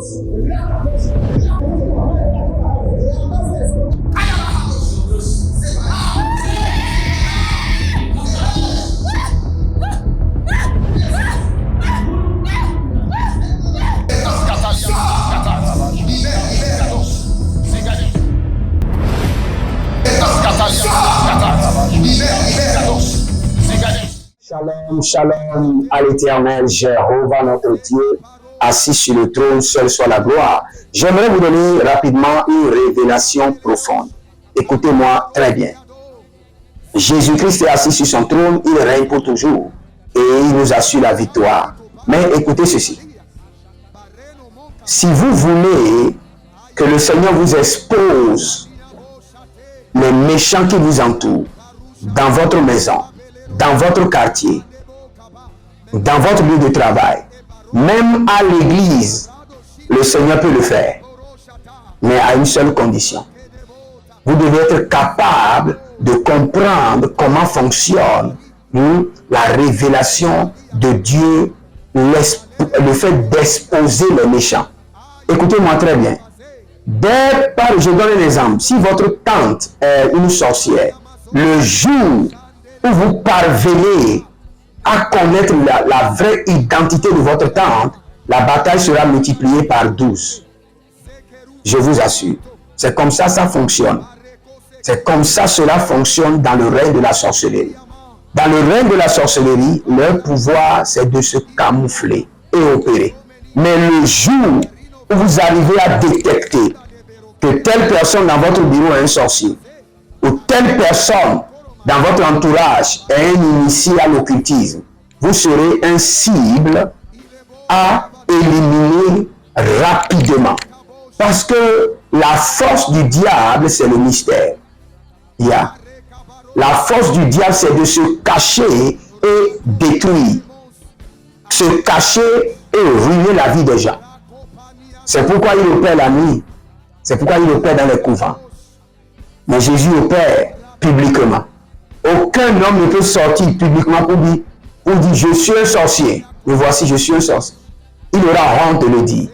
Shalom, shalom à l'Éternel, Jéhovah notre Dieu, assis sur le trône, seul soit la gloire. J'aimerais vous donner rapidement une révélation profonde. Écoutez-moi très bien. Jésus-Christ est assis sur son trône, il règne pour toujours et il nous assure la victoire. Mais écoutez ceci. Si vous voulez que le Seigneur vous expose les méchants qui vous entourent dans votre maison, dans votre quartier, dans votre lieu de travail, même à l'église, le Seigneur peut le faire, mais à une seule condition. Vous devez être capable de comprendre comment fonctionne la révélation de Dieu, le fait d'exposer les méchants. Écoutez-moi très bien. Je donne un exemple. Si votre tante est une sorcière, le jour où vous parvenez à connaître la vraie identité de votre tante, la bataille sera multipliée par 12. Je vous assure. C'est comme ça fonctionne. C'est comme ça cela fonctionne dans le règne de la sorcellerie. Dans le règne de la sorcellerie, leur pouvoir, c'est de se camoufler et opérer. Mais le jour où vous arrivez à détecter que telle personne dans votre bureau est un sorcier, ou telle personne dans votre entourage est un initié à l'occultisme, vous serez un cible à éliminer rapidement. Parce que la force du diable, c'est le mystère. La force du diable, c'est de se cacher et détruire. Se cacher et ruiner la vie des gens. C'est pourquoi il opère la nuit. C'est pourquoi il opère dans les couvents. Mais Jésus opère publiquement. Aucun homme ne peut sortir publiquement pour dire je suis un sorcier. Mais voici, je suis un sorcier. Il aura honte de le dire.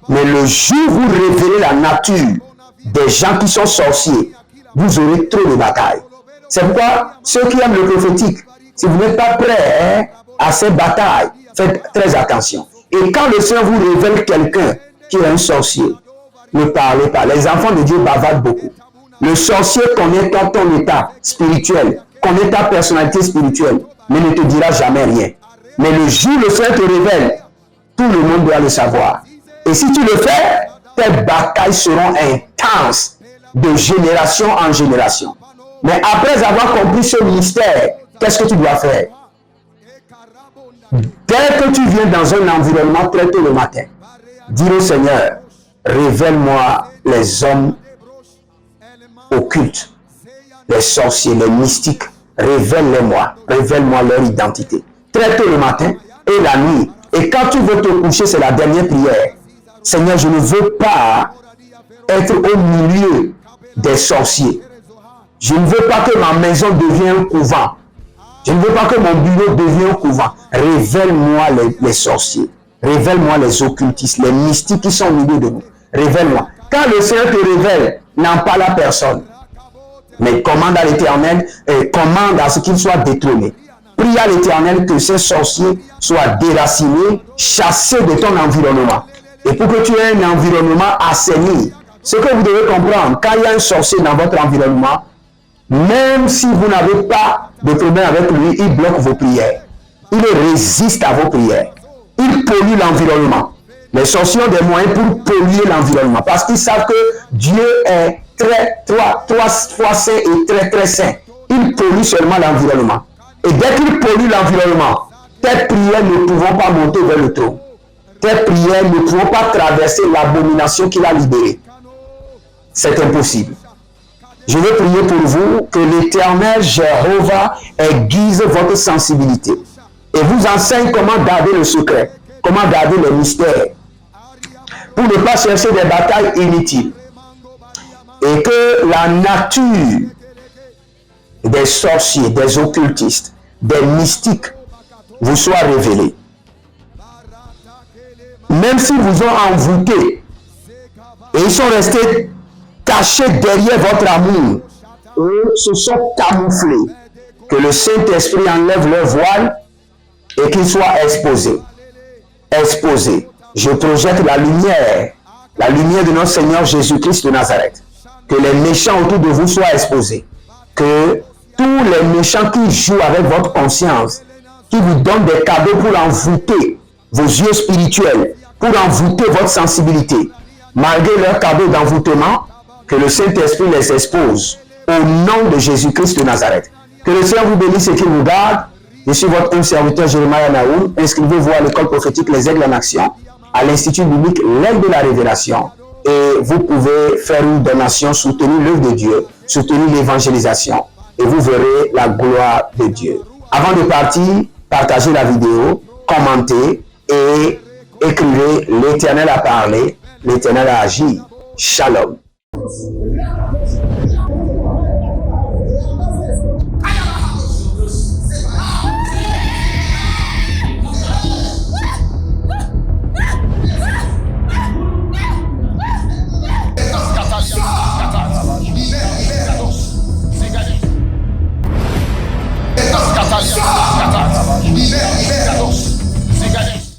Mais le jour où vous révélez la nature des gens qui sont sorciers, vous aurez trop de batailles. C'est pourquoi ceux qui aiment le prophétique, si vous n'êtes pas prêts à ces batailles, faites très attention. Et quand le Seigneur vous révèle quelqu'un qui est un sorcier, ne parlez pas. Les enfants de Dieu bavardent beaucoup. Le sorcier connaît ton état spirituel, connaît ta personnalité spirituelle, mais ne te dira jamais rien. Mais le jour où le Seigneur te révèle, tout le monde doit le savoir. Et si tu le fais, tes batailles seront intenses de génération en génération. Mais après avoir compris ce mystère, qu'est-ce que tu dois faire? Dès que tu viens dans un environnement très tôt le matin, dis au Seigneur, révèle-moi les hommes occultes, les sorciers, les mystiques, révèle-les-moi, révèle-moi leur identité. Très tôt le matin et la nuit. Et quand tu veux te coucher, c'est la dernière prière. Seigneur, je ne veux pas être au milieu des sorciers. Je ne veux pas que ma maison devienne un couvent. Je ne veux pas que mon bureau devienne un couvent. Révèle-moi les sorciers. Révèle-moi les occultistes, les mystiques qui sont au milieu de nous. Révèle-moi. Quand le Seigneur te révèle, n'en parle à personne. Mais commande à l'Éternel et commande à ce qu'il soit détrôné. Prie à l'Éternel que ces sorciers soient déracinés, chassés de ton environnement. Et pour que tu aies un environnement assaini, ce que vous devez comprendre, quand il y a un sorcier dans votre environnement, même si vous n'avez pas de problème avec lui, il bloque vos prières. Il résiste à vos prières. Il pollue l'environnement. Les sorciers ont des moyens pour polluer l'environnement parce qu'ils savent que Dieu est trois fois saint et très très saint. Il pollue seulement l'environnement. Et dès qu'il pollue l'environnement, tes prières ne pourront pas monter vers le trône. Tes prières ne pourront pas traverser l'abomination qu'il a libérée. C'est impossible. Je vais prier pour vous que l'Éternel Jéhovah aiguise votre sensibilité et vous enseigne comment garder le secret, comment garder le mystère, pour ne pas chercher des batailles inutiles. Et que la nature des sorciers, des occultistes, des mystiques vous soit révélée. Même s'ils vous ont envoûté Et ils sont restés cachés derrière votre amour. Eux se sont camouflés. Que le Saint-Esprit enlève leur voile et qu'ils soient exposés. Exposés. Je projette la lumière de notre Seigneur Jésus-Christ de Nazareth. Que les méchants autour de vous soient exposés. Que tous les méchants qui jouent avec votre conscience, qui vous donnent des cadeaux pour envoûter vos yeux spirituels, pour envoûter votre sensibilité, malgré leurs cadeaux d'envoûtement, que le Saint-Esprit les expose au nom de Jésus-Christ de Nazareth. Que le Seigneur vous bénisse et qu'il vous garde. Je suis votre humble serviteur Jérémie Naoum. Inscrivez-vous à l'école prophétique Les Aigles en Action, à l'Institut biblique L'Aigle de la Révélation. Et vous pouvez faire une donation, soutenir l'œuvre de Dieu, soutenir l'évangélisation. Et vous verrez la gloire de Dieu. Avant de partir, partagez la vidéo, commentez et écrivez: l'Éternel a parlé, l'Éternel a agi. Shalom.